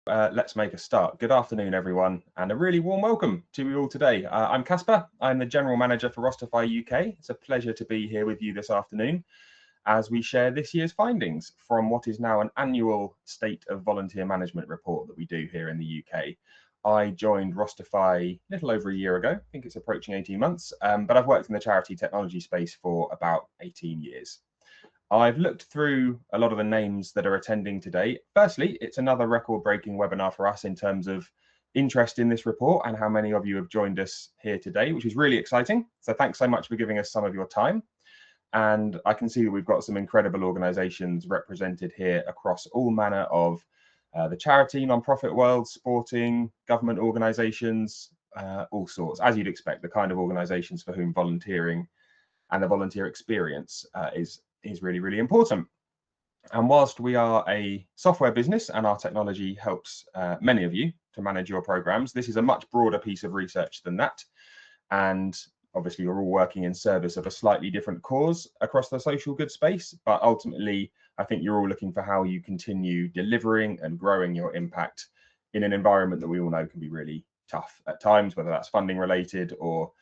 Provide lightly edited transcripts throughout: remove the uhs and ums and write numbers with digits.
Let's make a start. Good afternoon, everyone, and a really warm welcome to you all today. I'm Casper. I'm the General Manager for Rosterfy UK. It's a pleasure to be here with you this afternoon as we share this year's findings from what is now an annual State of Volunteer Management report that we do here in the UK. I joined Rosterfy a little over a year ago. I think it's approaching 18 months, but I've worked in the charity technology space for about 18 years. I've looked through a lot of the names that are attending today. Firstly, it's another record-breaking webinar for us in terms of interest in this report and how many of you have joined us here today, which is really exciting. So thanks so much for giving us some of your time. And I can see that we've got some incredible organisations represented here across all manner of the charity, non-profit world, sporting, government organisations, all sorts, as you'd expect, the kind of organisations for whom volunteering and the volunteer experience is really, really important. And whilst we are a software business and our technology helps many of you to manage your programs, this is a much broader piece of research than that. And obviously you're all working in service of a slightly different cause across the social good space, but ultimately I think you're all looking for how you continue delivering and growing your impact in an environment that we all know can be really tough at times, whether that's funding related or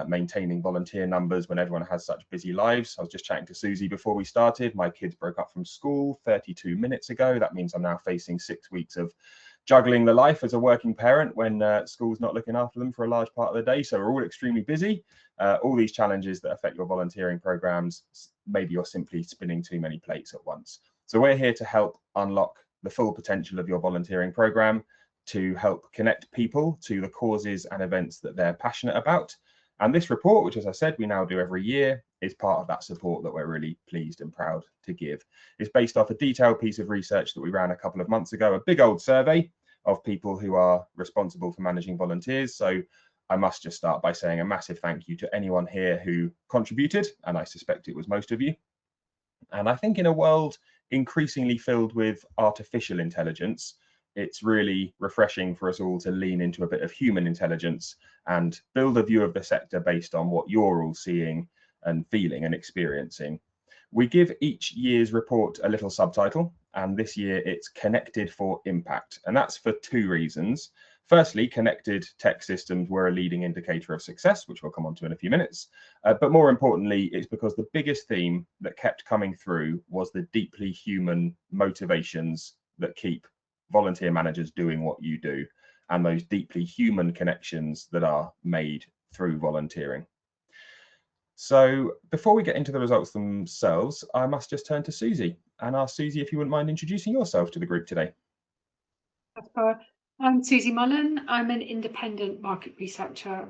maintaining volunteer numbers when everyone has such busy lives. I was just chatting to Susie before we started. My kids broke up from school 32 minutes ago. That means I'm now facing 6 weeks of juggling the life as a working parent when school's not looking after them for a large part of the day. So we're all extremely busy. All these challenges that affect your volunteering programs, maybe you're simply spinning too many plates at once. So we're here to help unlock the full potential of your volunteering program, to help connect people to the causes and events that they're passionate about. And this report, which, as I said, we now do every year, is part of that support that we're really pleased and proud to give. It's based off a detailed piece of research that we ran a couple of months ago, a big old survey of people who are responsible for managing volunteers. So I must just start by saying a massive thank you to anyone here who contributed, and I suspect it was most of you. And I think in a world increasingly filled with artificial intelligence, it's really refreshing for us all to lean into a bit of human intelligence and build a view of the sector based on what you're all seeing and feeling and experiencing. We give each year's report a little subtitle, and this year it's Connected for Impact. And that's for two reasons. Firstly, connected tech systems were a leading indicator of success, which we'll come on to in a few minutes. But more importantly, it's because the biggest theme that kept coming through was the deeply human motivations that keep volunteer managers doing what you do, and those deeply human connections that are made through volunteering. So before we get into the results themselves, I must just turn to Susie and ask Susie if you wouldn't mind introducing yourself to the group today. I'm Susie Mullen. I'm an independent market researcher.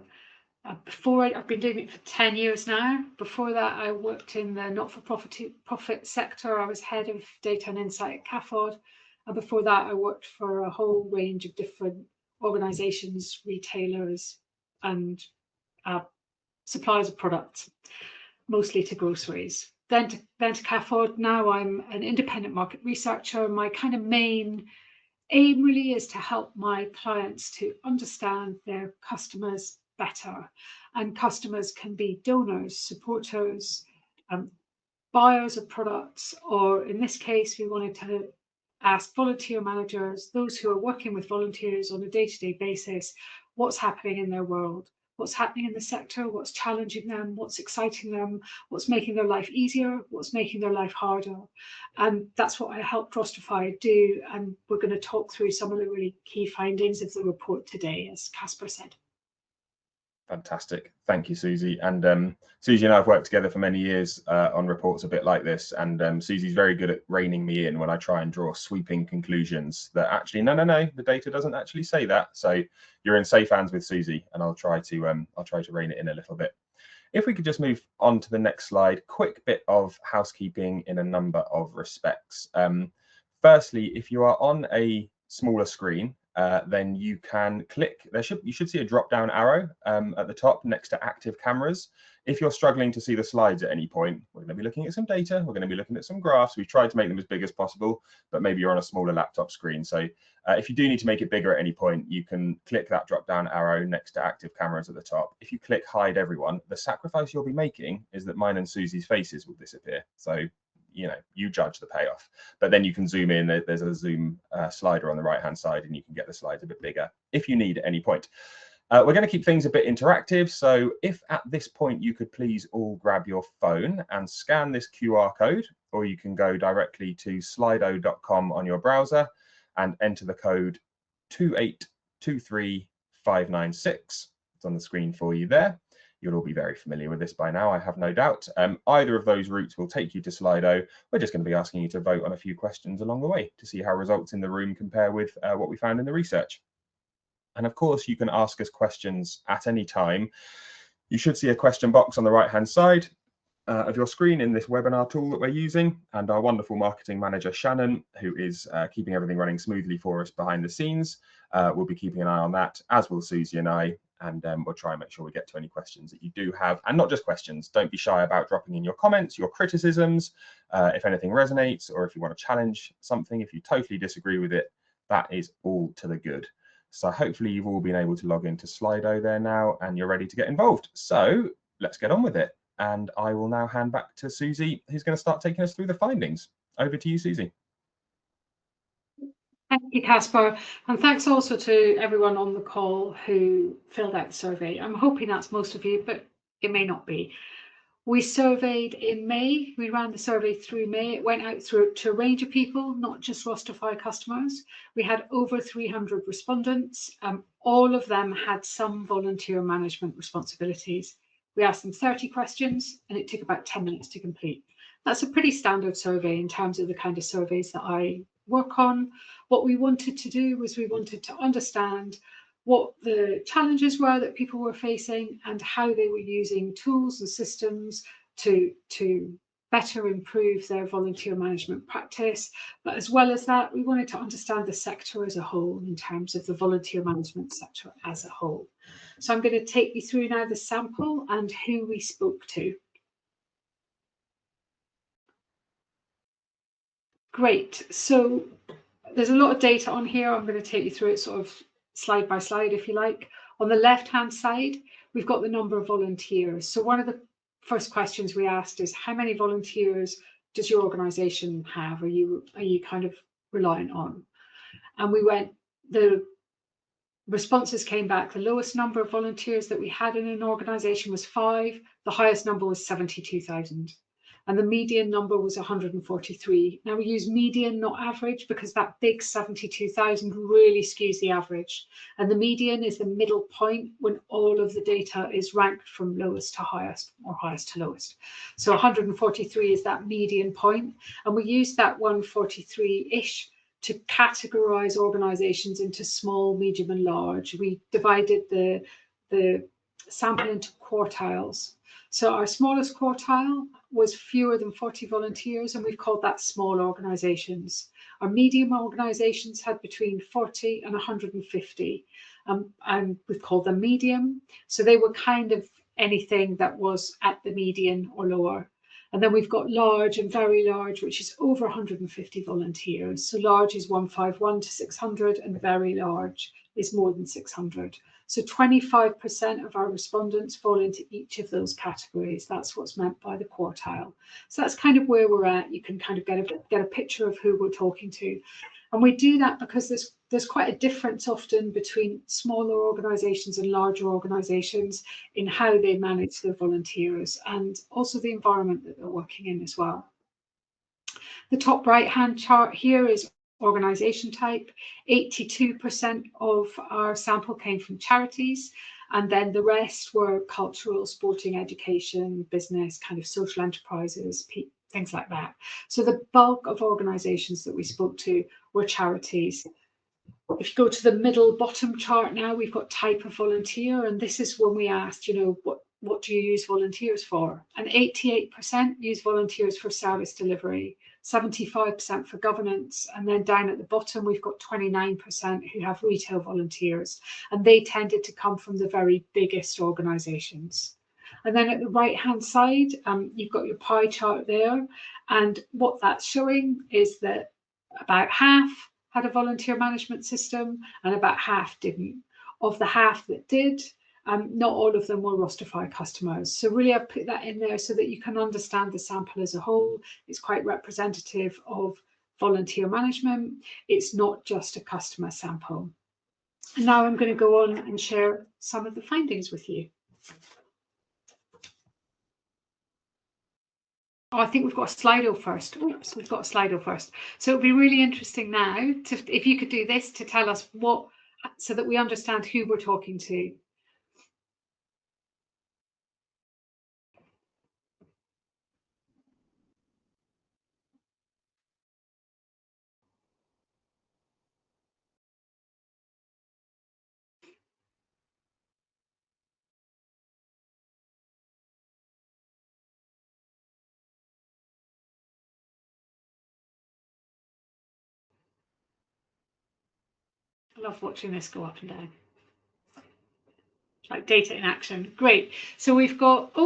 I've been doing it for 10 years now. Before that, I worked in the not-for-profit sector. I was head of data and insight at CAFOD. And before that, I worked for a whole range of different organisations, retailers, and suppliers of products, mostly to groceries. Then to CAFOD. Now I'm an independent market researcher. My kind of main aim really is to help my clients to understand their customers better. And customers can be donors, supporters, buyers of products, or in this case, we wanted to ask volunteer managers, those who are working with volunteers on a day-to-day basis, what's happening in their world, what's happening in the sector, what's challenging them, what's exciting them, what's making their life easier, what's making their life harder. And that's what I helped Rosterfy do. And we're going to talk through some of the really key findings of the report today, as Casper said. Fantastic. Thank you, Susie. And Susie and I have worked together for many years on reports a bit like this. And Susie's very good at reining me in when I try and draw sweeping conclusions that actually, no, the data doesn't actually say that. So you're in safe hands with Susie, and I'll try to rein it in a little bit. If we could just move on to the next slide, quick bit of housekeeping in a number of respects. Firstly, if you are on a smaller screen, then you can click, you should see a drop down arrow at the top next to active cameras. If you're struggling to see the slides at any point, we're going to be looking at some data, we're going to be looking at some graphs. We've tried to make them as big as possible, but maybe you're on a smaller laptop screen. So if you do need to make it bigger at any point, you can click that drop down arrow next to active cameras at the top. If you click hide everyone, the sacrifice you'll be making is that mine and Susie's faces will disappear. So you judge the payoff. But then you can zoom in. There's a zoom slider on the right hand side, and you can get the slides a bit bigger if you need at any point. We're going to keep things a bit interactive, so if at this point you could please all grab your phone and scan this QR code, or you can go directly to slido.com on your browser and enter the code 2823596. It's on the screen for you there. You'll all be very familiar with this by now, I have no doubt. Either of those routes will take you to Slido. We're just going to be asking you to vote on a few questions along the way to see how results in the room compare with what we found in the research. And of course, you can ask us questions at any time. You should see a question box on the right-hand side of your screen in this webinar tool that we're using. And our wonderful marketing manager, Shannon, who is keeping everything running smoothly for us behind the scenes, will be keeping an eye on that, as will Susie and I. And we'll try and make sure we get to any questions that you do have. And not just questions, don't be shy about dropping in your comments, your criticisms, if anything resonates, or if you want to challenge something, if you totally disagree with it, that is all to the good. So hopefully you've all been able to log into Slido there now and you're ready to get involved. So let's get on with it. And I will now hand back to Susie, who's going to start taking us through the findings. Over to you, Susie. Thank you, Caspar. And thanks also to everyone on the call who filled out the survey. I'm hoping that's most of you, but it may not be. We surveyed in May. We ran the survey through May. It went out to a range of people, not just Rosterfy customers. We had over 300 respondents. All of them had some volunteer management responsibilities. We asked them 30 questions and it took about 10 minutes to complete. That's a pretty standard survey in terms of the kind of surveys that I work on. What we wanted to do was we wanted to understand what the challenges were that people were facing and how they were using tools and systems to better improve their volunteer management practice. But as well as that, we wanted to understand the sector as a whole in terms of the volunteer management sector as a whole. So I'm going to take you through now the sample and who we spoke to. Great. So there's a lot of data on here. I'm going to take you through it sort of slide by slide, if you like. On the left-hand side, we've got the number of volunteers. So one of the first questions we asked is, how many volunteers does your organisation have? Are you kind of reliant on? And the responses came back. The lowest number of volunteers that we had in an organisation was 5. The highest number was 72,000. And the median number was 143. Now we use median, not average, because that big 72,000 really skews the average. And the median is the middle point when all of the data is ranked from lowest to highest or highest to lowest. So 143 is that median point. And we use that 143-ish to categorize organizations into small, medium, and large. We divided the sample into quartiles. So our smallest quartile was fewer than 40 volunteers, and we've called that small organisations. Our medium organisations had between 40 and 150, and we've called them medium. So they were kind of anything that was at the median or lower. And then we've got large and very large, which is over 150 volunteers. So large is 151 to 600, and very large is more than 600. So 25% of our respondents fall into each of those categories. That's what's meant by the quartile. So that's kind of where we're at. You can kind of get a picture of who we're talking to. And we do that because there's quite a difference often between smaller organisations and larger organisations in how they manage their volunteers and also the environment that they're working in as well. The top right-hand chart here is organisation type. 82% of our sample came from charities, and then the rest were cultural, sporting, education, business, kind of social enterprises, things like that. So the bulk of organisations that we spoke to were charities. If you go to the middle bottom chart now, we've got type of volunteer, and this is when we asked, what do you use volunteers for? And 88% use volunteers for service delivery, 75% for governance, and then down at the bottom we've got 29% who have retail volunteers, and they tended to come from the very biggest organisations. And then at the right hand side, you've got your pie chart there, and what that's showing is that about half had a volunteer management system and about half didn't. Of the half that did, Not all of them were Rosterfy customers. So really I've put that in there so that you can understand the sample as a whole. It's quite representative of volunteer management. It's not just a customer sample. And now I'm going to go on and share some of the findings with you. Oh, I think we've got a Slido first. Oops, we've got a Slido first. So it'll be really interesting now if you could do this to tell us what, so that we understand who we're talking to. I love watching this go up and down. Like data in action. Great. So we've got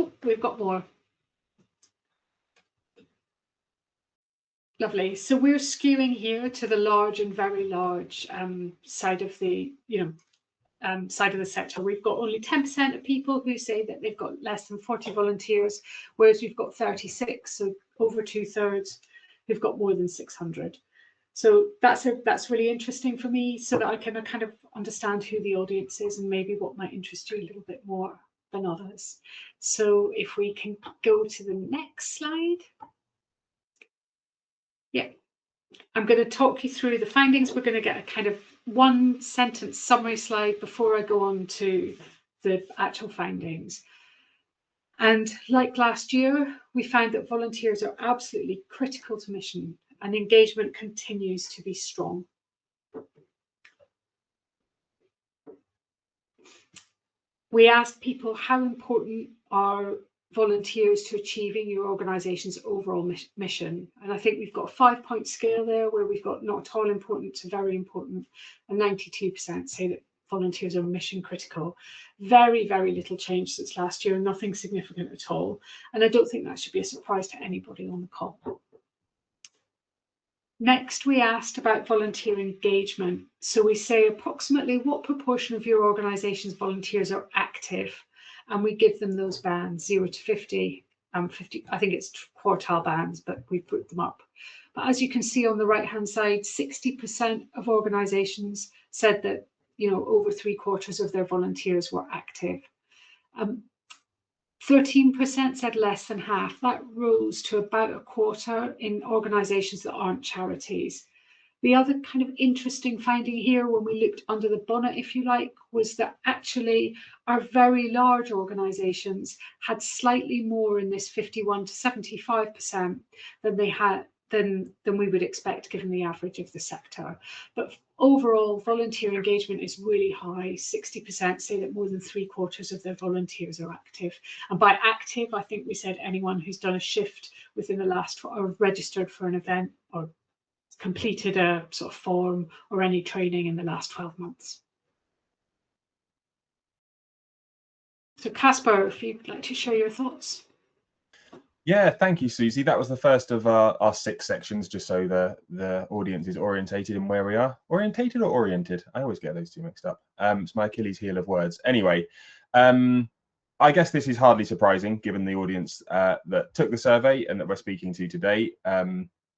more. Lovely. So we're skewing here to the large and very large side of the, side of the sector. We've got only 10% of people who say that they've got less than 40 volunteers, whereas we've got 36, so over 2/3 who've got more than 600. So that's really interesting for me, so that I can kind of understand who the audience is and maybe what might interest you a little bit more than others. So if we can go to the next slide. Yeah, I'm going to talk you through the findings. We're going to get a kind of one sentence summary slide before I go on to the actual findings. And like last year, we found that volunteers are absolutely critical to mission, and engagement continues to be strong. We asked people how important are volunteers to achieving your organisation's overall mission, and I think we've got a 5-point scale there where we've got not at all important to very important, and 92% say that volunteers are mission critical. Very, very little change since last year, nothing significant at all, and I don't think that should be a surprise to anybody on the call. Next, we asked about volunteer engagement. So we say approximately what proportion of your organisation's volunteers are active, and we give them those bands 0 to 50. 50, I think it's quartile bands, but we put them up. But as you can see on the right-hand side, 60% of organisations said that over 3/4 of their volunteers were active. 13% said less than half. That rose to about a quarter in organisations that aren't charities. The other kind of interesting finding here, when we looked under the bonnet, if you like, was that actually our very large organisations had slightly more in this 51 to 75% than they had than we would expect given the average of the sector. But overall, volunteer engagement is really high. 60% say that more than 3/4 of their volunteers are active. And by active, I think we said anyone who's done a shift within the last, or registered for an event, or completed a sort of form or any training in the last 12 months. So Caspar, if you'd like to share your thoughts. Yeah, thank you, Susie. That was the first of our 6 sections, just so the audience is orientated in where we are. Orientated or oriented? I always get those two mixed up. It's my Achilles heel of words. Anyway, I guess this is hardly surprising given the audience that took the survey and that we're speaking to today.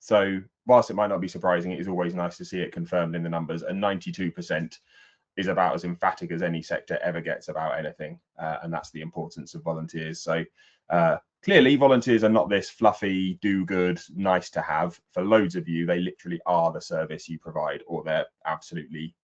So whilst it might not be surprising, it is always nice to see it confirmed in the numbers, and 92% is about as emphatic as any sector ever gets about anything, and that's the importance of volunteers. So clearly, volunteers are not this fluffy, do-good, nice to have. For loads of you, they literally are the service you provide, or they're absolutely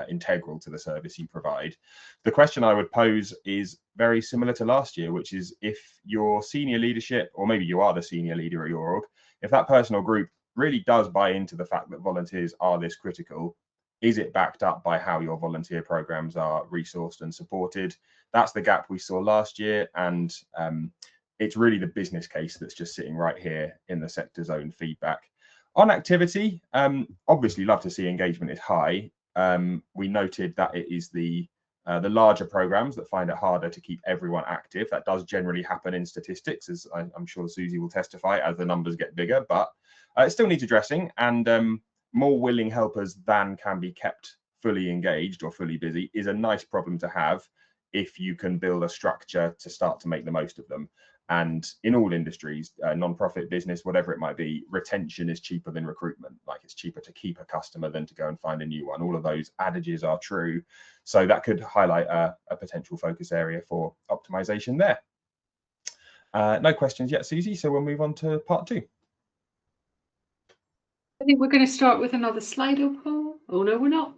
integral to the service you provide. The question I would pose is very similar to last year, which is if your senior leadership, or maybe you are the senior leader at your org, if that person or group really does buy into the fact that volunteers are this critical, is it backed up by how your volunteer programs are resourced and supported? That's the gap we saw last year, and it's really the business case that's just sitting right here in the sector's own feedback. On activity, obviously love to see engagement is high. We noted that it is the larger programs that find it harder to keep everyone active. That does generally happen in statistics, as I'm sure Susie will testify, as the numbers get bigger, but it still needs addressing, and more willing helpers than can be kept fully engaged or fully busy is a nice problem to have. if you can build a structure to start to make the most of them. And in all industries, non-profit business, whatever it might be, retention is cheaper than recruitment. Like, it's cheaper to keep a customer than to go and find a new one. All of those adages are true. So that could highlight a potential focus area for optimization there. No questions yet, Susie, so we'll move on to part 2. I think we're going to start with another Slido poll. Oh, no, we're not,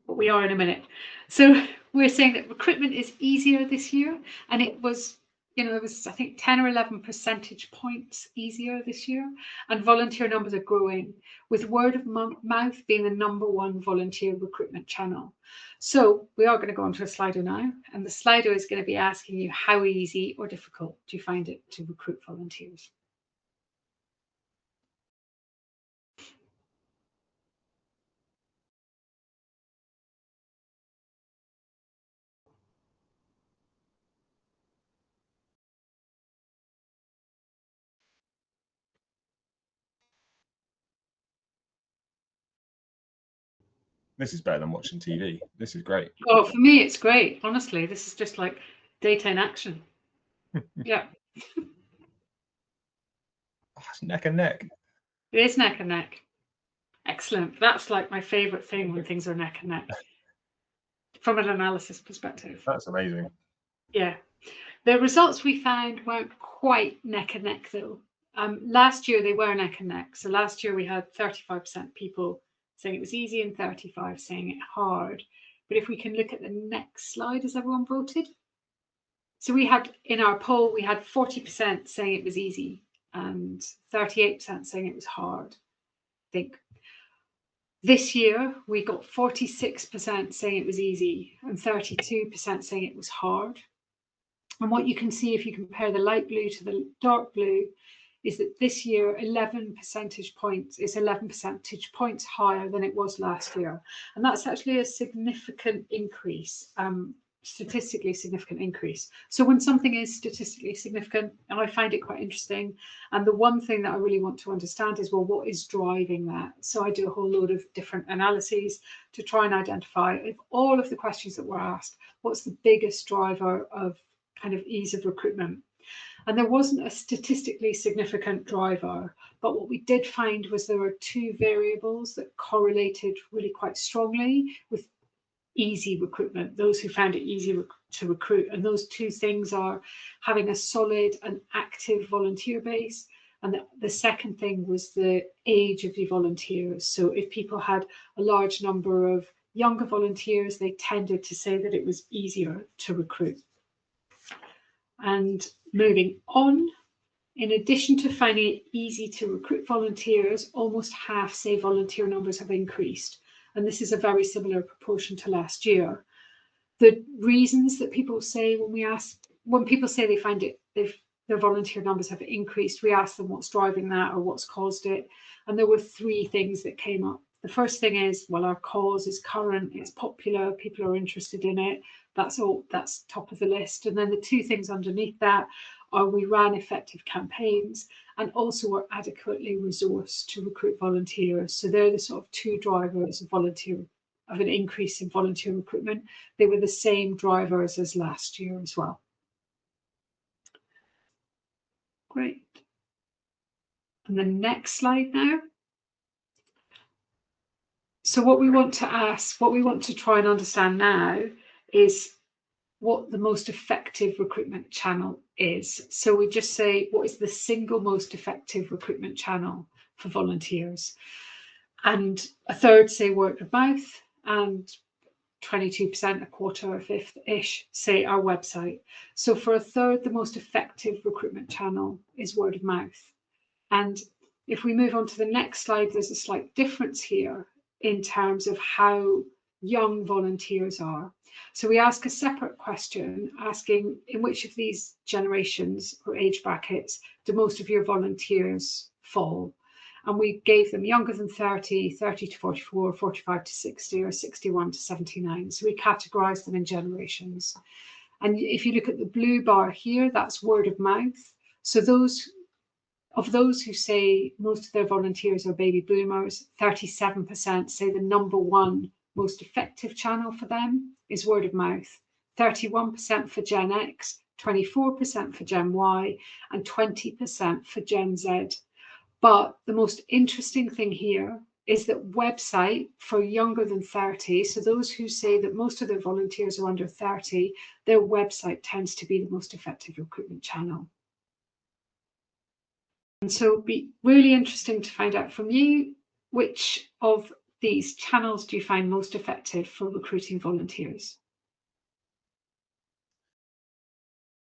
but we are in a minute. So we're saying that recruitment is easier this year, and it was, there was, I think, 10 or 11 percentage points easier this year, and volunteer numbers are growing, with word of mouth being the #1 volunteer recruitment channel. So we are going to go on to a Slido now, and the Slido is going to be asking you, how easy or difficult do you find it to recruit volunteers? This is better than watching TV. This is great. Oh, for me, it's great. Honestly, this is just like data in action. Yeah. Oh, it's neck and neck. It is neck and neck. Excellent. That's like my favorite thing when things are neck and neck from an analysis perspective. That's amazing. Yeah. The results we found weren't quite neck and neck though. Last year they were neck and neck. So last year we had 35% people saying it was easy and 35% saying it hard. But if we can look at the next slide, has everyone voted? So we had, in our poll, we had 40% saying it was easy and 38% saying it was hard, I think. This year, we got 46% saying it was easy and 32% saying it was hard. And what you can see if you compare the light blue to the dark blue is that this year, 11 percentage points is 11 percentage points higher than it was last year. And that's actually a significant increase. Statistically significant increase. So when something is statistically significant, I find it quite interesting. And the one thing that I really want to understand is, well, what is driving that? So I do a whole load of different analyses to try and identify, if all of the questions that were asked, what's the biggest driver of kind of ease of recruitment? And there wasn't a statistically significant driver, but what we did find was there were 2 variables that correlated really quite strongly with easy recruitment, those who found it easy to recruit. And those 2 things are having a solid and active volunteer base. And the second thing was the age of the volunteers. So if people had a large number of younger volunteers, they tended to say that it was easier to recruit. And moving on, in addition to finding it easy to recruit volunteers, almost half say volunteer numbers have increased. And this is a very similar proportion to last year. The reasons that people say when people say they find it, their volunteer numbers have increased, we ask them what's driving that or what's caused it. And there were 3 things that came up. The first thing is, well, our cause is current, it's popular, people are interested in it. That's top of the list. And then the 2 things underneath that are, we ran effective campaigns and also were adequately resourced to recruit volunteers. So they're the sort of 2 drivers of an increase in volunteer recruitment. They were the same drivers as last year as well. Great. And the next slide now. So what we want to try and understand now is what the most effective recruitment channel is. So we just say, what is the single most effective recruitment channel for volunteers? And a third say word of mouth, and 22%, a quarter, a fifth-ish, say our website. So for a third, the most effective recruitment channel is word of mouth. And if we move on to the next slide, there's a slight difference here in terms of how young volunteers are. So we ask a separate question asking, in which of these generations or age brackets do most of your volunteers fall? And we gave them younger than 30, 30 to 44, 45 to 60, or 61 to 79. So we categorized them in generations. And if you look at the blue bar here, that's word of mouth. So those who say most of their volunteers are baby boomers, 37% say the #1 most effective channel for them is word of mouth. 31% for Gen X, 24% for Gen Y, and 20% for Gen Z. But the most interesting thing here is that website for younger than 30, so those who say that most of their volunteers are under 30, their website tends to be the most effective recruitment channel. And so it'd be really interesting to find out from you, which of these channels do you find most effective for recruiting volunteers?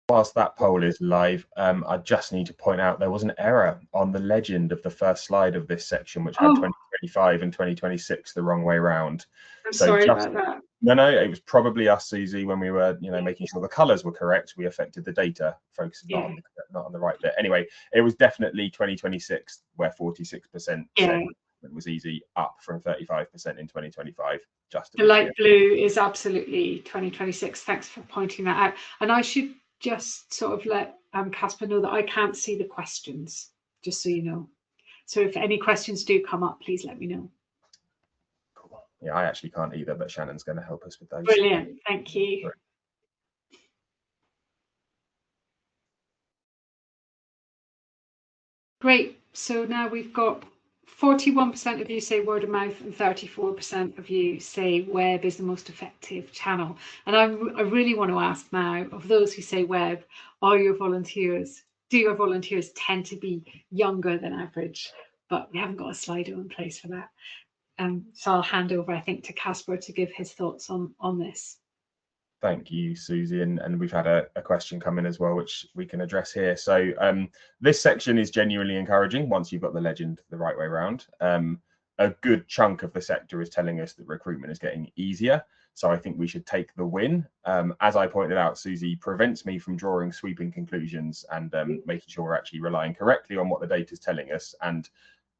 Whilst that poll is live, I just need to point out there was an error on the legend of the first slide of this section, which had 2025 and 2026 the wrong way round. I'm sorry about that. No, it was probably us, Susie, when we were, making sure the colours were correct. We affected the data, focusing not on the right bit. Anyway, it was definitely 2026, where 46% said it was easy, up from 35% in 2025. Just the light blue is absolutely 2026. Thanks for pointing that out. And I should just sort of let Casper know that I can't see the questions, just so you know. So if any questions do come up, please let me know. Cool. Yeah, I actually can't either, but Shannon's going to help us with those. Brilliant, thank you. Great, so now we've got 41% of you say word of mouth and 34% of you say web is the most effective channel. And I really want to ask now, of those who say web, do your volunteers tend to be younger than average? But we haven't got a Slido in place for that. So I'll hand over, I think, to Casper to give his thoughts on this. Thank you, Susie. And we've had a question come in as well, which we can address here. So this section is genuinely encouraging once you've got the legend the right way around. A good chunk of the sector is telling us that recruitment is getting easier. So I think we should take the win. As I pointed out, Susie prevents me from drawing sweeping conclusions and making sure we're actually relying correctly on what the data is telling us. And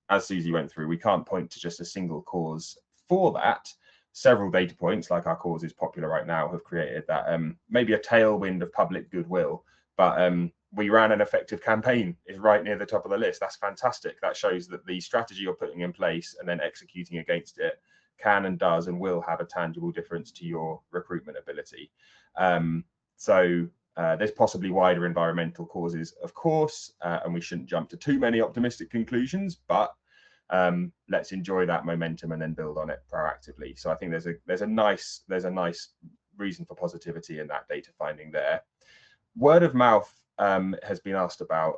as Susie went through, we can't point to just a single cause for that. Several data points, like our cause is popular right now, have created that maybe a tailwind of public goodwill. But we ran an effective campaign is right near the top of the list. That's fantastic. That shows that the strategy you're putting in place and then executing against it can and does and will have a tangible difference to your recruitment ability. There's possibly wider environmental causes, of course, and we shouldn't jump to too many optimistic conclusions, but let's enjoy that momentum and then build on it proactively. So I think there's a nice reason for positivity in that data finding there. Word of mouth has been asked about.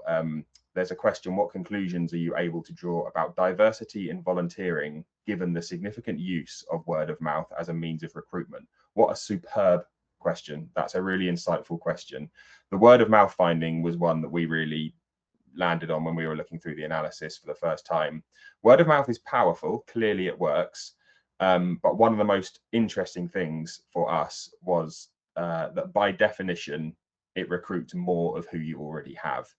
There's a question: what conclusions are you able to draw about diversity in volunteering, given the significant use of word of mouth as a means of recruitment? What a superb question. That's a really insightful question. The word of mouth finding was one that we really landed on when we were looking through the analysis for the first time. Word of mouth is powerful. Clearly it works. But one of the most interesting things for us was that by definition, it recruits more of who you already have.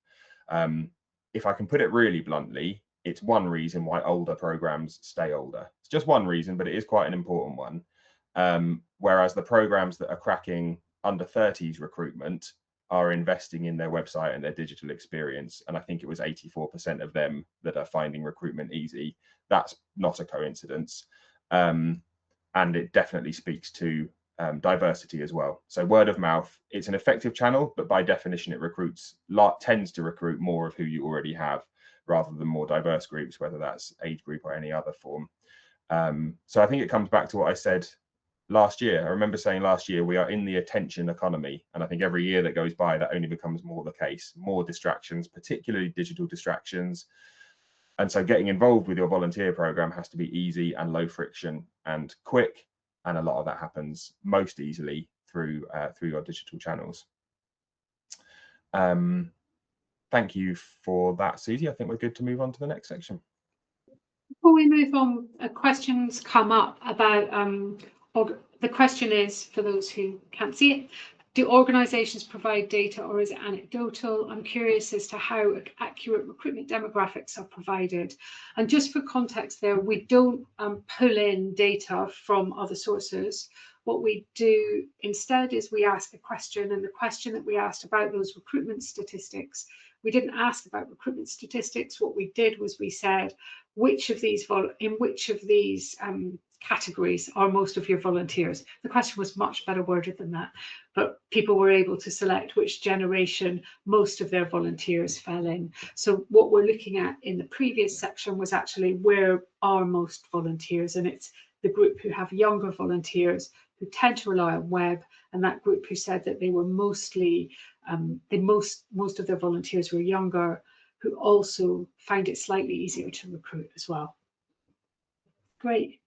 If I can put it really bluntly, it's one reason why older programs stay older. It's just one reason, but it is quite an important one. Whereas the programs that are cracking under 30s recruitment are investing in their website and their digital experience. And I think it was 84% of them that are finding recruitment easy. That's not a coincidence. And it definitely speaks to diversity as well. So word of mouth, it's an effective channel, but by definition, it tends to recruit more of who you already have rather than more diverse groups, whether that's age group or any other form. So I think it comes back to what I said last year. I remember saying last year, we are in the attention economy. And I think every year that goes by, that only becomes more the case. More distractions, particularly digital distractions. And so getting involved with your volunteer program has to be easy and low friction and quick. And a lot of that happens most easily through your digital channels. Thank you for that, Susie. I think we're good to move on to the next section. Before we move on, questions come up about the question is, for those who can't see it, do organisations provide data or is it anecdotal? I'm curious as to how accurate recruitment demographics are provided. And just for context there, we don't pull in data from other sources. What we do instead is we ask a question, and the question that we asked about those recruitment statistics, we didn't ask about recruitment statistics. What we did was we said, in which of these categories are most of your volunteers? The question was much better worded than that, but people were able to select which generation most of their volunteers fell in. So what we're looking at in the previous section was actually where are most volunteers, and it's the group who have younger volunteers who tend to rely on web, and that group who said that they were mostly, most of their volunteers were younger, who also find it slightly easier to recruit as well. Great.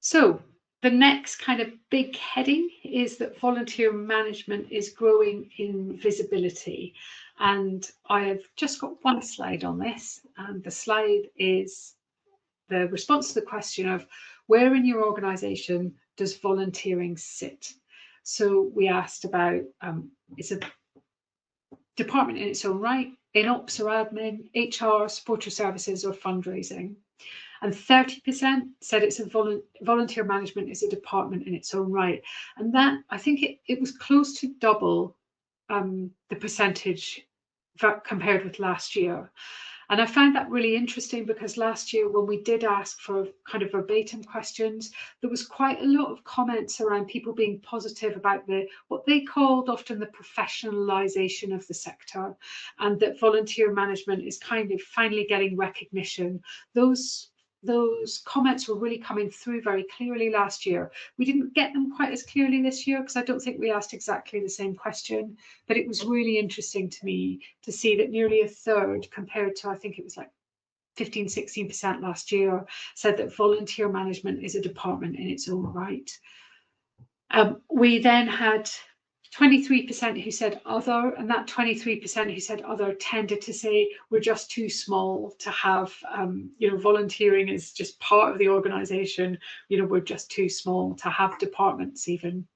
So the next kind of big heading is that volunteer management is growing in visibility. And I have just got one slide on this, and the slide is the response to the question of where in your organisation does volunteering sit? So we asked about, it's a department in its own right, in ops or admin, HR, supporter services or fundraising. And 30% said it's a volunteer management is a department in its own right. And that, I think it was close to double the percentage compared with last year. And I found that really interesting because last year when we did ask for kind of verbatim questions, there was quite a lot of comments around people being positive about what they called often the professionalization of the sector, and that volunteer management is kind of finally getting recognition. Those comments were really coming through very clearly last year. We didn't get them quite as clearly this year because I don't think we asked exactly the same question, but it was really interesting to me to see that nearly a third, compared to I think it was like 15-16% last year, said that volunteer management is a department in its own right. We then had 23% who said other, and that 23% who said other tended to say we're just too small to have, volunteering is just part of the organisation. We're just too small to have departments even.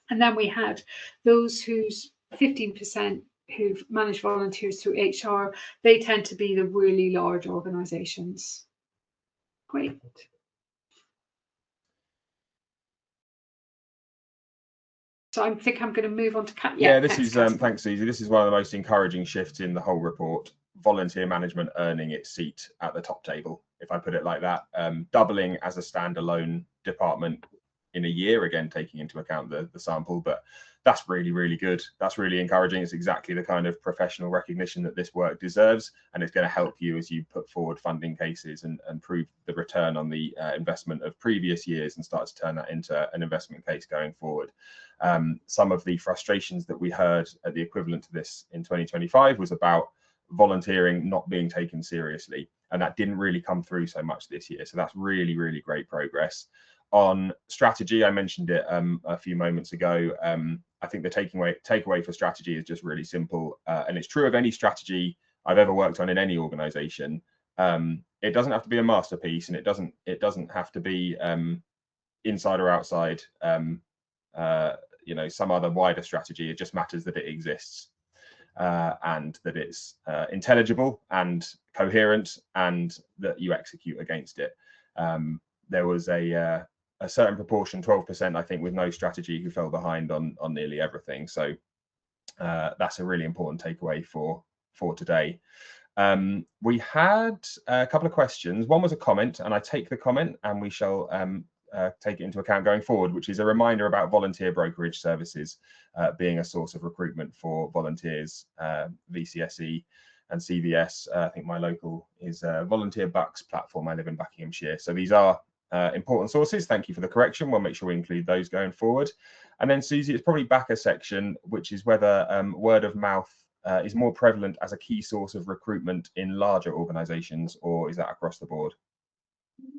And then we had those whose 15% who've managed volunteers through HR, they tend to be the really large organisations. Great. So I think I'm going to move on to Kat. Yeah, this is thanks, Susie. This is one of the most encouraging shifts in the whole report. Volunteer management earning its seat at the top table, if I put it like that, doubling as a standalone department in a year, again taking into account the sample, but that's really, really good. That's really encouraging. It's exactly the kind of professional recognition that this work deserves, and it's going to help you as you put forward funding cases and prove the return on the investment of previous years and start to turn that into an investment case going forward. Some of the frustrations that we heard at the equivalent to this in 2025 was about volunteering not being taken seriously, and that didn't really come through so much this year. So that's really, really great progress. On strategy, I mentioned it a few moments ago. I think the takeaway for strategy is just really simple, and it's true of any strategy I've ever worked on in any organization. It doesn't have to be a masterpiece, and it doesn't have to be inside or outside some other wider strategy. It just matters that it exists, and that it's intelligible and coherent, and that you execute against it. There was a certain proportion, 12%, I think, with no strategy, who fell behind on nearly everything. So that's a really important takeaway for today. We had a couple of questions. One was a comment, and I take the comment, and we shall take it into account going forward, which is a reminder about volunteer brokerage services being a source of recruitment for volunteers, VCSE and CVS. I think my local is Volunteer Bucks platform. I live in Buckinghamshire. So these are important sources. Thank you for the correction. We'll make sure we include those going forward. And then, Susie, it's probably back a section, which is whether word of mouth is more prevalent as a key source of recruitment in larger organisations, or is that across the board?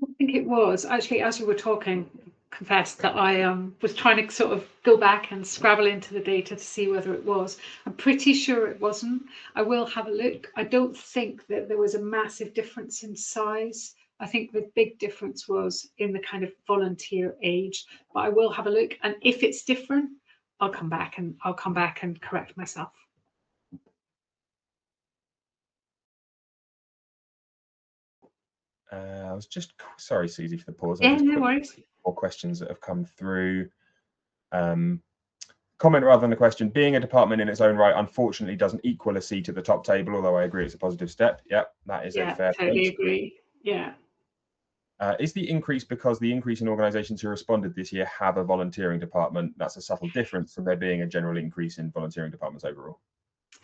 I think it was. Actually, as you were talking, confess that I was trying to sort of go back and scrabble into the data to see whether it was. I'm pretty sure it wasn't. I will have a look. I don't think that there was a massive difference in size. I think the big difference was in the kind of volunteer age, but I will have a look. And if it's different, I'll come back and correct myself. I was just, sorry, Susie, for the pause. Yeah, no worries. More questions that have come through. Comment rather than a question. Being a department in its own right, unfortunately, doesn't equal a seat at the top table, although I agree it's a positive step. Yep, that is a fair totally point. Agree. Yeah. Is the increase because the increase in organisations who responded this year have a volunteering department? That's a subtle difference from there being a general increase in volunteering departments overall.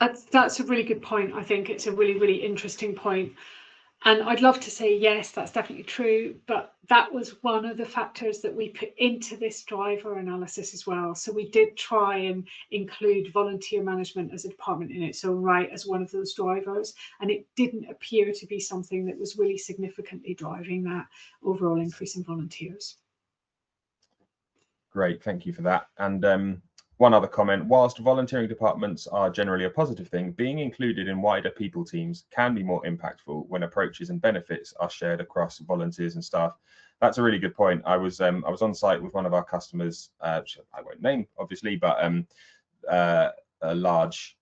That's a really good point. I think it's a really, really interesting point. And I'd love to say, yes, that's definitely true, but that was one of the factors that we put into this driver analysis as well. So we did try and include volunteer management as a department in its own right as one of those drivers. And it didn't appear to be something that was really significantly driving that overall increase in volunteers. Great, thank you for that. And one other comment, whilst volunteering departments are generally a positive thing, being included in wider people teams can be more impactful when approaches and benefits are shared across volunteers and staff. That's a really good point. I was on site with one of our customers, which I won't name obviously, but a large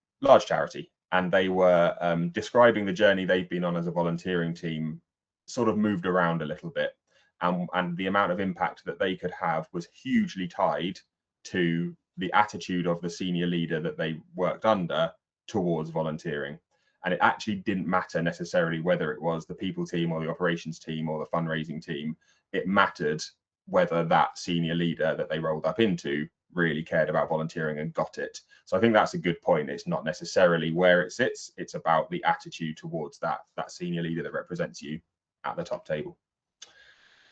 charity, and they were describing the journey they've been on as a volunteering team, sort of moved around a little bit, and the amount of impact that they could have was hugely tied to the attitude of the senior leader that they worked under towards volunteering. And it actually didn't matter necessarily whether it was the people team or the operations team or the fundraising team. It mattered whether that senior leader that they rolled up into really cared about volunteering and got it. So I think that's a good point. It's not necessarily where it sits, it's about the attitude towards that senior leader that represents you at the top table.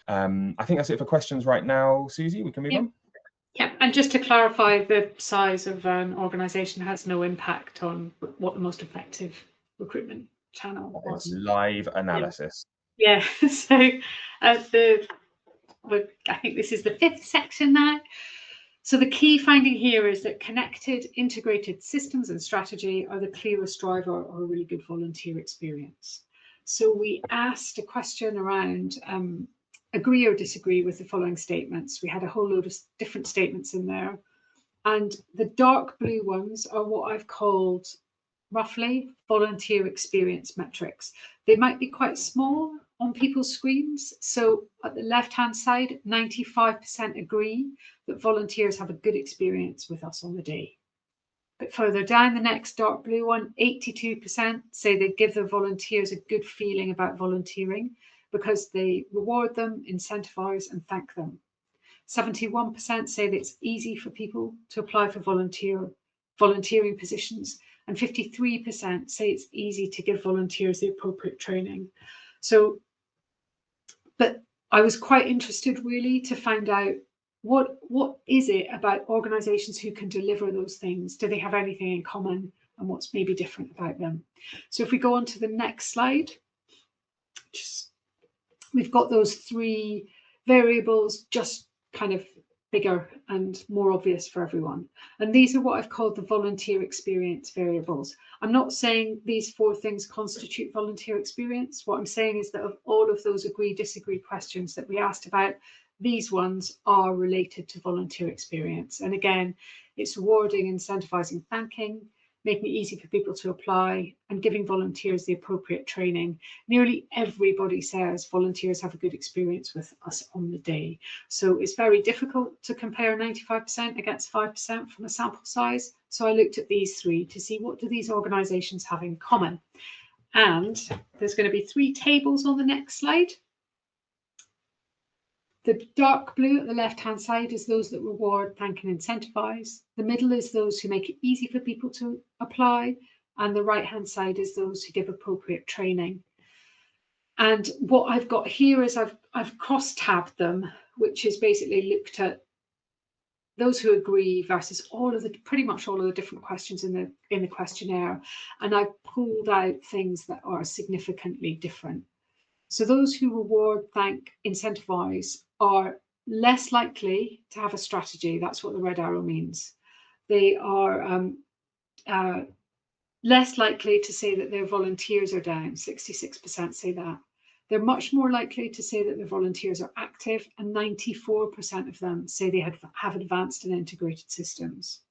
I think that's it for questions right now, Susie. We can move on. Yeah, and just to clarify, the size of an organisation has no impact on what the most effective recruitment channel was. Live analysis. Yeah, so I think this is the 5th section now. So the key finding here is that connected, integrated systems and strategy are the clearest driver of a really good volunteer experience. So we asked a question around agree or disagree with the following statements. We had a whole load of different statements in there. And the dark blue ones are what I've called roughly volunteer experience metrics. They might be quite small on people's screens. So at the left-hand side, 95% agree that volunteers have a good experience with us on the day. But further down, the next dark blue one, 82% say they give their volunteers a good feeling about volunteering because they reward them, incentivize, and thank them. 71% say that it's easy for people to apply for volunteering positions, and 53% say it's easy to give volunteers the appropriate training. So, but I was quite interested really to find out what is it about organisations who can deliver those things? Do they have anything in common, and what's maybe different about them? So if we go on to the next slide, we've got those 3 variables just kind of bigger and more obvious for everyone. And these are what I've called the volunteer experience variables. I'm not saying these 4 things constitute volunteer experience. What I'm saying is that of all of those agree, disagree questions that we asked about, these ones are related to volunteer experience. And again, it's rewarding, incentivizing, thanking, making it easy for people to apply, and giving volunteers the appropriate training. Nearly everybody says volunteers have a good experience with us on the day. So it's very difficult to compare 95% against 5% from a sample size. So I looked at these 3 to see what do these organisations have in common. And there's going to be 3 tables on the next slide. The dark blue at the left-hand side is those that reward, thank, and incentivize. The middle is those who make it easy for people to apply. And the right-hand side is those who give appropriate training. And what I've got here is I've cross-tabbed them, which is basically looked at those who agree versus pretty much all of the different questions in the questionnaire. And I've pulled out things that are significantly different. So those who reward, thank, incentivize are less likely to have a strategy. That's what the red arrow means. They are less likely to say that their volunteers are down. 66% say that. They're much more likely to say that their volunteers are active, and 94% of them say they have advanced and integrated systems.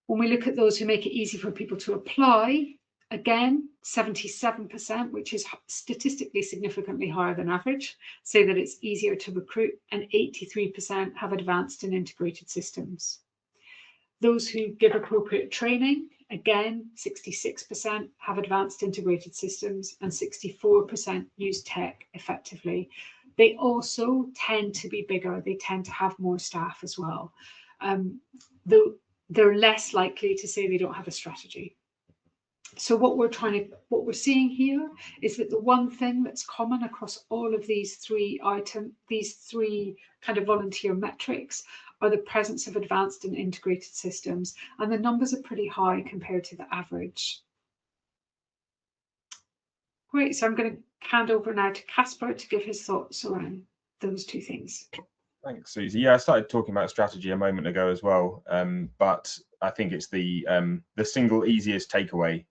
When we look at those who make it easy for people to apply, again, 77%, which is statistically significantly higher than average, say that it's easier to recruit, and 83% have advanced and integrated systems. Those who give appropriate training, again, 66% have advanced integrated systems, and 64% use tech effectively. They also tend to be bigger. They tend to have more staff as well. Though they're less likely to say they don't have a strategy. So what we're seeing here is that the one thing that's common across all of these three kind of volunteer metrics are the presence of advanced and integrated systems, and the numbers are pretty high compared to the average. Great, so I'm going to hand over now to Casper to give his thoughts around those two things. Thanks, Susie. Yeah, I started talking about strategy a moment ago as well, but I think it's the single easiest takeaway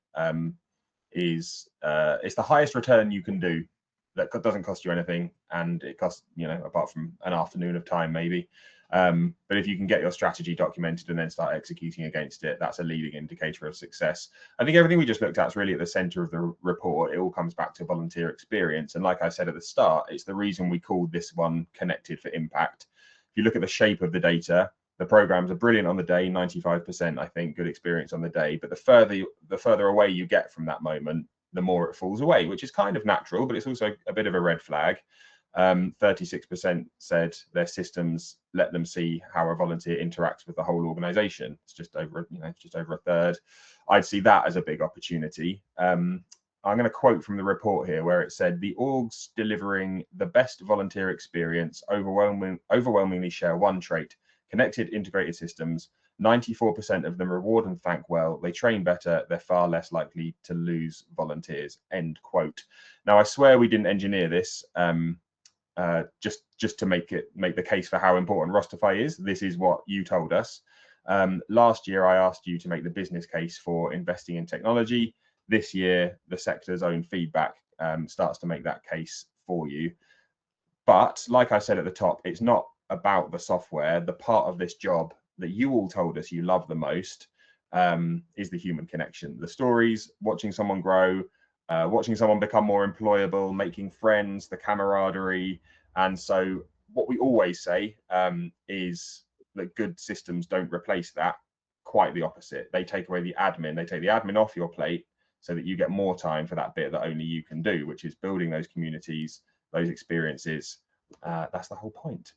is it's the highest return you can do that doesn't cost you anything, and it costs, you know, apart from an afternoon of time maybe. But if you can get your strategy documented and then start executing against it, that's a leading indicator of success. I think everything we just looked at is really at the center of the report. It all comes back to volunteer experience. And like I said at the start, it's the reason we called this one Connected for Impact. If you look at the shape of the data, the programs are brilliant on the day, 95%, I think, good experience on the day. But the further away you get from that moment, the more it falls away, which is kind of natural, but it's also a bit of a red flag. 36% said their systems let them see how a volunteer interacts with the whole organization. It's just over, just over a third. I'd see that as a big opportunity. I'm going to quote from the report here where it said the orgs delivering the best volunteer experience overwhelmingly share one trait: connected, integrated systems. 94% of them reward and thank well. They train better. They're far less likely to lose volunteers. End quote. Now, I swear we didn't engineer this. Just to make the case for how important Rosterfy is. This is what you told us. Last year, I asked you to make the business case for investing in technology. This year, the sector's own feedback starts to make that case for you. But like I said at the top, it's not about the software. The part of this job that you all told us you love the most is the human connection, the stories, watching someone grow, watching someone become more employable, making friends, the camaraderie. And so what we always say is that good systems don't replace that. Quite the opposite. They take away the admin. They take the admin off your plate so that you get more time for that bit that only you can do, which is building those communities, those experiences. That's the whole point.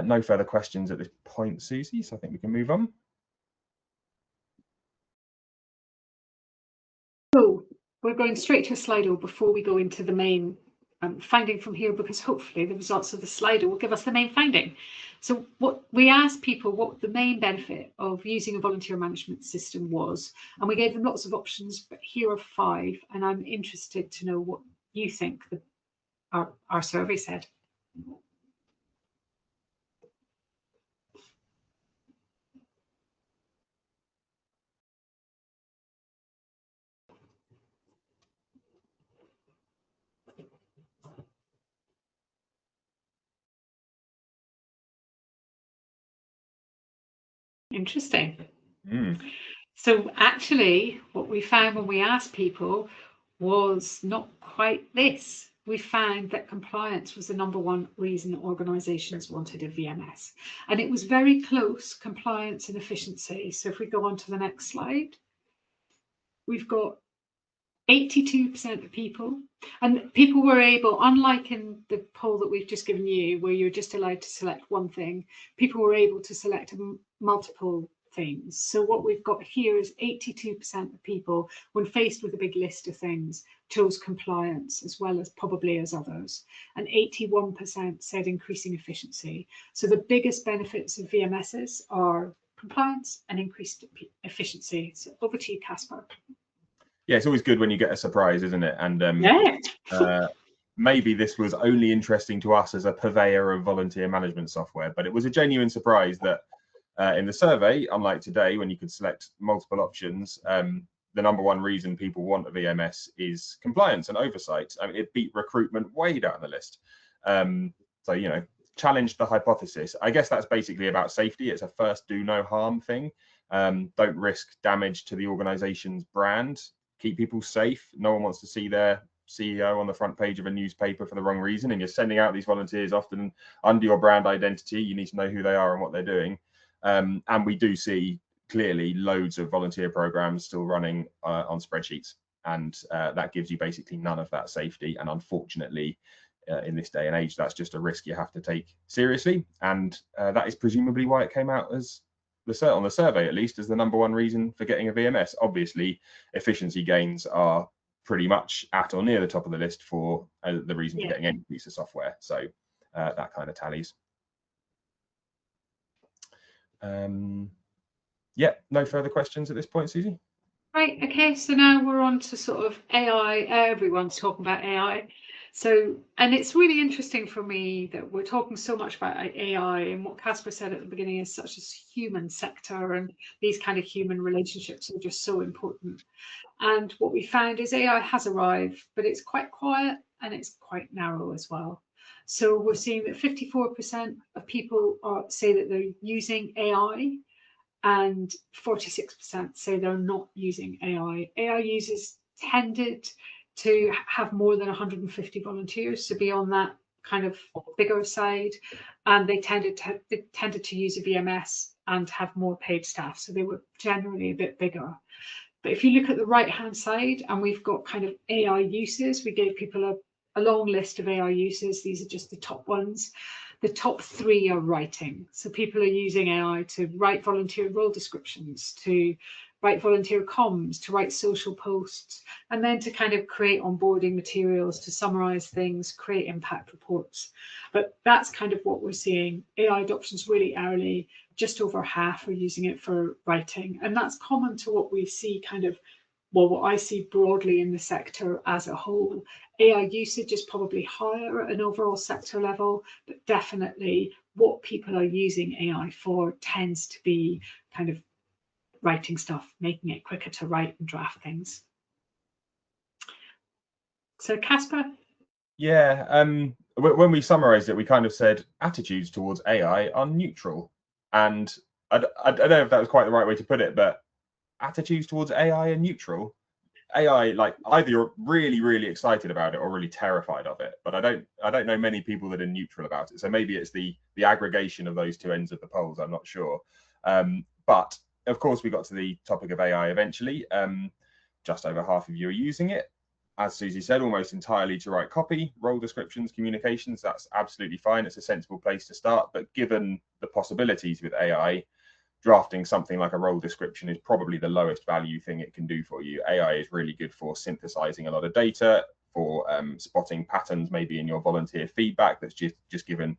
No further questions at this point, Susie, so I think we can move on. So we're going straight to a Slido before we go into the main finding from here, because hopefully the results of the Slido will give us the main finding. So what we asked people what the main benefit of using a volunteer management system was, and we gave them lots of options, but here are 5, and I'm interested to know what you think our survey said. Interesting. So actually, what we found when we asked people was not quite this. We found that compliance was the #1 reason organisations wanted a VMS. And it was very close, compliance and efficiency. So if we go on to the next slide, we've got 82% of people, and people were able, unlike in the poll that we've just given you, where you're just allowed to select one thing, people were able to select multiple things. So what we've got here is 82% of people, when faced with a big list of things, chose compliance as well as probably as others, and 81% said increasing efficiency. So the biggest benefits of VMSs are compliance and increased efficiency. So over to you, Casper. Yeah, it's always good when you get a surprise, isn't it? And maybe this was only interesting to us as a purveyor of volunteer management software, but it was a genuine surprise that in the survey, unlike today when you could select multiple options, the #1 reason people want a VMS is compliance and oversight. I mean, it beat recruitment way down the list. So, challenged the hypothesis. I guess that's basically about safety. It's a first do no harm thing. Don't risk damage to the organization's brand. Keep people safe. No one wants to see their CEO on the front page of a newspaper for the wrong reason, and you're sending out these volunteers often under your brand identity. You need to know who they are and what they're doing. And we do see clearly loads of volunteer programs still running on spreadsheets, and that gives you basically none of that safety. And unfortunately, in this day and age. That's just a risk you have to take seriously, and that is presumably why it came out as on the survey, at least, as the #1 reason for getting a VMS. Obviously, efficiency gains are pretty much at or near the top of the list for the reason for getting any piece of software. So that kind of tallies. Yeah, no further questions at this point, Susie? Right, okay, so now we're on to sort of AI. Everyone's talking about AI. So, and it's really interesting for me that we're talking so much about AI, and what Casper said at the beginning is such a human sector, and these kind of human relationships are just so important. And what we found is AI has arrived, but it's quite quiet and it's quite narrow as well. So we're seeing that 54% of people say that they're using AI, and 46% say they're not using AI. AI users tended to have more than 150 volunteers, to be on that kind of bigger side, and they tended to use a VMS and have more paid staff, so they were generally a bit bigger. But if you look at the right-hand side, and we've got kind of AI uses, we gave people a long list of AI uses. These are just the top ones. The top 3 are writing. So people are using AI to write volunteer role descriptions, to write volunteer comms, to write social posts, and then to kind of create onboarding materials, to summarize things, create impact reports. But that's kind of what we're seeing. AI adoption is really early. Just over half are using it for writing. And that's common to what we see kind of, well, what I see broadly in the sector as a whole. AI usage is probably higher at an overall sector level, but definitely what people are using AI for tends to be kind of writing stuff, making it quicker to write and draft things. So Casper? Yeah, when we summarized it, we kind of said attitudes towards AI are neutral. And I don't know if that was quite the right way to put it, but attitudes towards AI are neutral. AI, like, either you're really, really excited about it or really terrified of it. But I don't know many people that are neutral about it. So maybe it's the aggregation of those two ends of the polls. I'm not sure. But of course, we got to the topic of AI eventually. Just over half of you are using it. As Susie said, almost entirely to write copy, role descriptions, communications. That's absolutely fine. It's a sensible place to start. But given the possibilities with AI, drafting something like a role description is probably the lowest value thing it can do for you. AI is really good for synthesizing a lot of data, for spotting patterns maybe in your volunteer feedback that's just given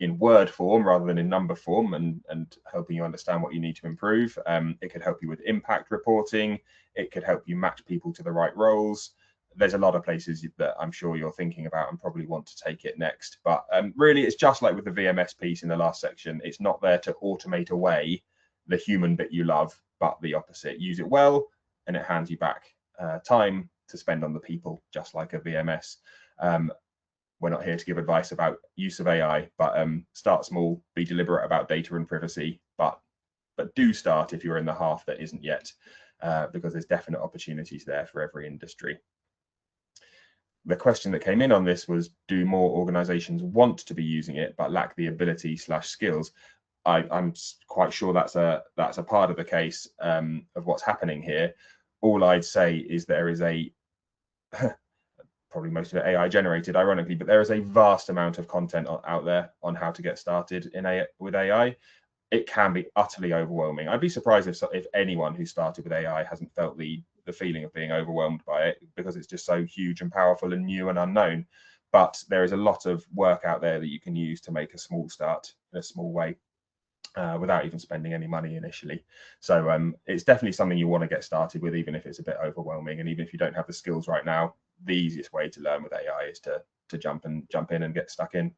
in word form rather than in number form, and helping you understand what you need to improve. It could help you with impact reporting. It could help you match people to the right roles. There's a lot of places that I'm sure you're thinking about and probably want to take it next. But really, it's just like with the VMS piece in the last section. It's not there to automate away the human bit you love, but the opposite. Use it well, and it hands you back time to spend on the people, just like a VMS. We're not here to give advice about use of AI, but start small, be deliberate about data and privacy, but do start if you're in the half that isn't yet, because there's definite opportunities there for every industry. The question that came in on this was, do more organizations want to be using it but lack the ability/skills? I'm quite sure that's a part of the case of what's happening here. All I'd say is there is a probably most of it AI generated, ironically, but there is a vast amount of content out there on how to get started with AI. It can be utterly overwhelming. I'd be surprised if anyone who started with AI hasn't felt the feeling of being overwhelmed by it, because it's just so huge and powerful and new and unknown. But there is a lot of work out there that you can use to make a small start in a small way, without even spending any money initially. So it's definitely something you want to get started with, even if it's a bit overwhelming, and even if you don't have the skills right now. The easiest way to learn with AI is to jump in and get stuck in.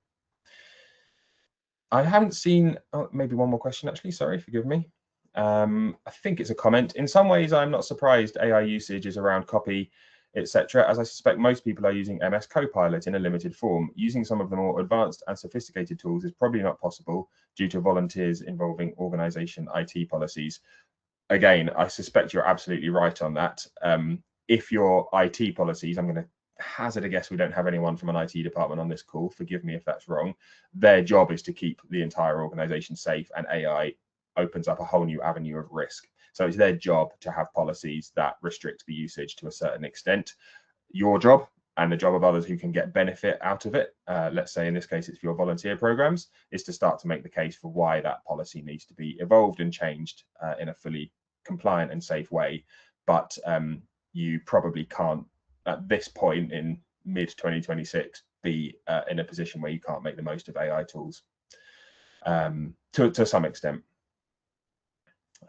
I haven't seen, maybe one more question actually, sorry, forgive me. I think it's a comment. In some ways, I'm not surprised AI usage is around copy, etc., as I suspect most people are using MS Copilot in a limited form. Using some of the more advanced and sophisticated tools is probably not possible due to volunteers involving organization IT policies. Again, I suspect you're absolutely right on that. If your IT policies, I'm going to hazard a guess we don't have anyone from an IT department on this call, forgive me if that's wrong. Their job is to keep the entire organization safe, and AI opens up a whole new avenue of risk. So it's their job to have policies that restrict the usage to a certain extent. Your job and the job of others who can get benefit out of it, let's say in this case it's for your volunteer programs, is to start to make the case for why that policy needs to be evolved and changed in a fully compliant and safe way. But you probably can't, at this point in mid-2026, be in a position where you can't make the most of AI tools to some extent.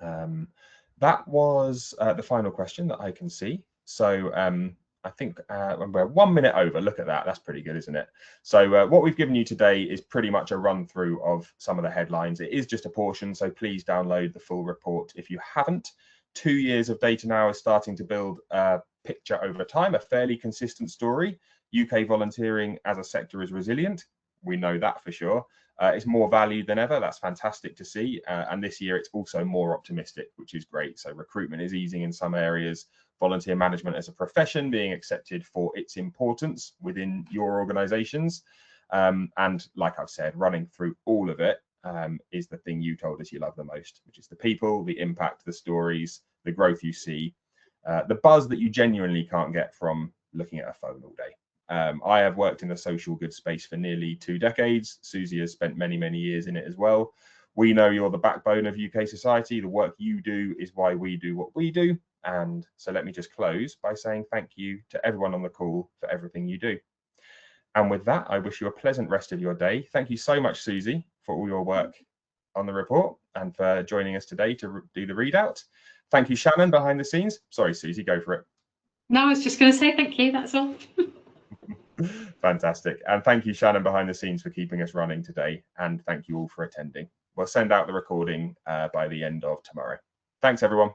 That was the final question that I can see. So I think we're 1 minute over. Look at that. That's pretty good, isn't it? So what we've given you today is pretty much a run through of some of the headlines. It is just a portion, so please download the full report if you haven't. 2 years of data now is starting to build a picture over time, a fairly consistent story. UK volunteering as a sector is resilient. We know that for sure. It's more valued than ever. That's fantastic to see. And this year it's also more optimistic, which is great. So recruitment is easing in some areas. Volunteer management as a profession being accepted for its importance within your organizations. And like I've said, running through all of it is the thing you told us you love the most, which is the people, the impact, the stories, the growth you see, the buzz that you genuinely can't get from looking at a phone all day. I have worked in the social good space for nearly 2 decades. Susie has spent many, many years in it as well. We know you're the backbone of UK society. The work you do is why we do what we do. And so let me just close by saying thank you to everyone on the call for everything you do. And with that, I wish you a pleasant rest of your day. Thank you so much, Susie, for all your work on the report and for joining us today to do the readout. Thank you, Shannon, behind the scenes. Sorry, Susie, go for it. No, I was just going to say thank you, that's all. Fantastic. And thank you, Shannon, behind the scenes for keeping us running today. And thank you all for attending. We'll send out the recording by the end of tomorrow. Thanks, everyone.